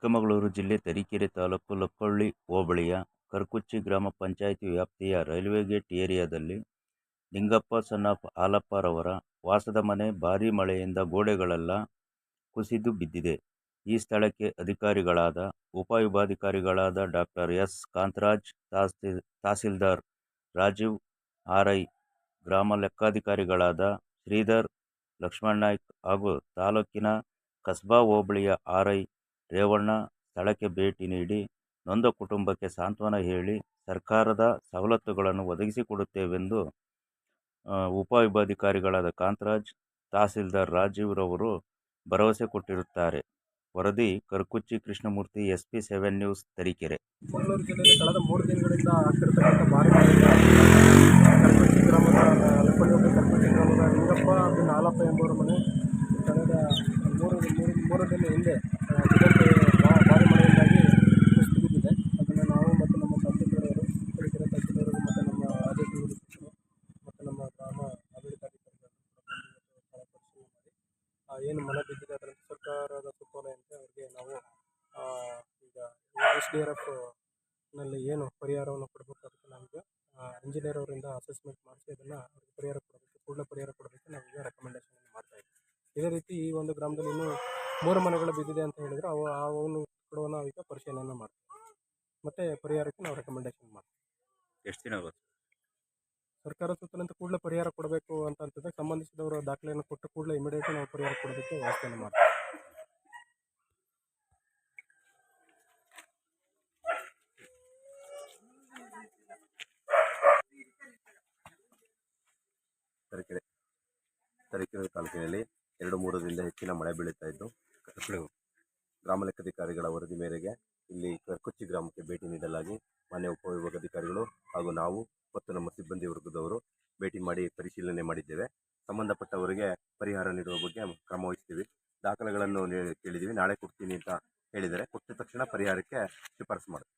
ಚಿಕ್ಕಮಗಳೂರು ಜಿಲ್ಲೆ ತರೀಕೆರೆ ತಾಲೂಕು ಲಕ್ಕಳ್ಳಿ ಹೋಬಳಿಯ ಕರ್ಕುಚ್ಚಿ ಗ್ರಾಮ ಪಂಚಾಯಿತಿ ವ್ಯಾಪ್ತಿಯ ರೈಲ್ವೆ ಗೇಟ್ ಏರಿಯಾದಲ್ಲಿ ನಿಂಗಪ್ಪ ಸನ್ ಆಫ್ ಹಾಲಪ್ಪರವರ ವಾಸದ ಮನೆ ಭಾರೀ ಮಳೆಯಿಂದ ಗೋಡೆಗಳೆಲ್ಲ ಕುಸಿದು ಬಿದ್ದಿದೆ. ಈ ಸ್ಥಳಕ್ಕೆ ಅಧಿಕಾರಿಗಳಾದ ಉಪವಿಭಾಗಾಧಿಕಾರಿಗಳಾದ doctor S. Kantharaj, tahsildar Rajeev RI, ಗ್ರಾಮ ಲೆಕ್ಕಾಧಿಕಾರಿಗಳಾದ ಶ್ರೀಧರ್ ಲಕ್ಷ್ಮಣನಾಯ್ಕ ಹಾಗೂ ತಾಲೂಕಿನ ಕಸ್ಬಾ ಹೋಬಳಿಯ ಆರ್ಐ ರೇವಣ್ಣ ಸ್ಥಳಕ್ಕೆ ಭೇಟಿ ನೀಡಿ ನೊಂದ ಕುಟುಂಬಕ್ಕೆ ಸಾಂತ್ವನ ಹೇಳಿ ಸರ್ಕಾರದ ಸವಲತ್ತುಗಳನ್ನು ಒದಗಿಸಿಕೊಡುತ್ತೇವೆಂದು ಉಪವಿಭಾಗಾಧಿಕಾರಿಗಳಾದ ಕಾಂತರಾಜ್, ತಹಸೀಲ್ದಾರ್ ರಾಜೀವ್ ರವರು ಭರವಸೆ ಕೊಟ್ಟಿರುತ್ತಾರೆ. ವರದಿ ಕರ್ಕುಚ್ಚಿ ಕೃಷ್ಣಮೂರ್ತಿ, SP7 ನ್ಯೂಸ್, ತರೀಕೆರೆ. ಚಿಕ್ಕಮಗಳೂರು ಜಿಲ್ಲೆಯಲ್ಲಿ ಕಳೆದ 3 ದಿನಗಳಿಂದ ಆಗ್ತಿರತಕ್ಕಂಥ ಭಾರಿ ಮಳೆಯಿಂದ ಕರ್ಕುಚ್ಚಿ ಗ್ರಾಮದ ಕರ್ಕುಚ್ಚಿ ಗ್ರಾಮದ ನಿಂಗಪ್ಪ ಬಿನ್ ಹಾಲಪ್ಪ ಎಂಬುವರ ಮನೆ ಕಳೆದ ಮೂರು ದಿನ ಹಿಂದೆ ಭಾರಿ ಮಳೆಯಿಂದಾಗಿ ಕುಸಿದು ಬಿದ್ದಿದೆ. ಅದನ್ನು ನಾವು ಮತ್ತು ನಮ್ಮ ತಹಸೀಲ್ದಾರರು, ತರೀಕೆರೆ ತಹಸೀಲ್ದಾರರು ಮತ್ತು ನಮ್ಮ ರಾಜಕೀಯ ಮತ್ತು ನಮ್ಮ ಗ್ರಾಮ ಆಡಳಿತಾಧಿಕಾರಿಗಳು ಸ್ಥಳ ಪರಿಶೀಲನೆ ಮಾಡಿ ಏನು ಮನೆ ಬಿದ್ದಿದೆ ಅದರಂತೆ ಸರ್ಕಾರದ ಸುತ್ತೋಲೆಯಂತೆ ಅವರಿಗೆ ನಾವು ಈಗ SDRF ನಲ್ಲಿ ಏನು ಪರಿಹಾರವನ್ನು ಕೊಡಬೇಕು ಅದಕ್ಕೆ ನಾವೀಗ ಇಂಜಿನಿಯರ್ ಅವರಿಂದ ಅಸೆಸ್ಮೆಂಟ್ ಮಾಡಿಸಿ ಅದನ್ನು ಅವ್ರಿಗೆ ಪರಿಹಾರ ಕೊಡಬೇಕು, ಕೂಡಲೇ ಪರಿಹಾರ ಕೊಡಬೇಕು ನಾವೀಗ ರೆಕಮೆಂಡೇಶನ್ ಮಾಡ್ತಾ ಇದ್ದೀವಿ. ಇದೇ ರೀತಿ ಈ ಒಂದು ಗ್ರಾಮದಲ್ಲಿ ಇನ್ನೂ 3 ಮನೆಗಳು ಬಿದ್ದಿದೆ ಅಂತ ಹೇಳಿದರೆ ಅವನ್ನು ಕೂಡ ನಾವೀಗ ಪರಿಶೀಲನೆ ಮಾಡ್ತೀವಿ ಮತ್ತು ಪರಿಹಾರಕ್ಕೆ ನಾವು ರೆಕಮೆಂಡೇಶನ್ ಮಾಡ್ತೀವಿ. ಎಷ್ಟು ದಿನ ಆಗುತ್ತೆ? ಸರ್ಕಾರ ಸುತ್ತಲಂತ ಕೂಡಲೇ ಪರಿಹಾರ ಕೊಡಬೇಕು ಅಂತಂತಂದರೆ ಸಂಬಂಧಿಸಿದವರು ದಾಖಲೆಯನ್ನು ಕೊಟ್ಟ ಕೂಡಲೇ ಇಮಿಡಿಯೇಟ್ ನಾವು ಪರಿಹಾರ ಕೊಡೋದಕ್ಕೆ ವ್ಯವಸ್ಥೆಯನ್ನು ಮಾಡ್ತೀವಿ. ತರೀಕೆರೆ ತಾಲೂಕಿನಲ್ಲಿ 2-3 ದಿನದಿಂದ ಹೆಚ್ಚಿನ ಮಳೆ ಬೀಳುತ್ತಾ ಇದ್ದು, ಗ್ರಾಮ ಲೆಕ್ಕಾಧಿಕಾರಿಗಳ ವರದಿ ಮೇರೆಗೆ ಇಲ್ಲಿ ಕರ್ಕುಚ್ಚಿ ಗ್ರಾಮಕ್ಕೆ ಭೇಟಿ ನೀಡಲಾಗಿ ಮಾನ್ಯ ಉಪವಿಭಾಗಾಧಿಕಾರಿಗಳು ಹಾಗೂ ನಾವು ಮತ್ತು ನಮ್ಮ ಸಿಬ್ಬಂದಿ ವರ್ಗದವರು ಭೇಟಿ ಮಾಡಿ ಪರಿಶೀಲನೆ ಮಾಡಿದ್ದೇವೆ. ಸಂಬಂಧಪಟ್ಟವರಿಗೆ ಪರಿಹಾರ ನೀಡುವ ಬಗ್ಗೆ ಕ್ರಮ ವಹಿಸ್ತೀವಿ. ದಾಖಲೆಗಳನ್ನು ಕೇಳಿದ್ದೀವಿ, ನಾಳೆ ಕೊಡ್ತೀನಿ ಅಂತ ಹೇಳಿದರೆ, ಕೊಟ್ಟ ತಕ್ಷಣ ಪರಿಹಾರಕ್ಕೆ ಶಿಫಾರಸು ಮಾಡ್ತೀವಿ.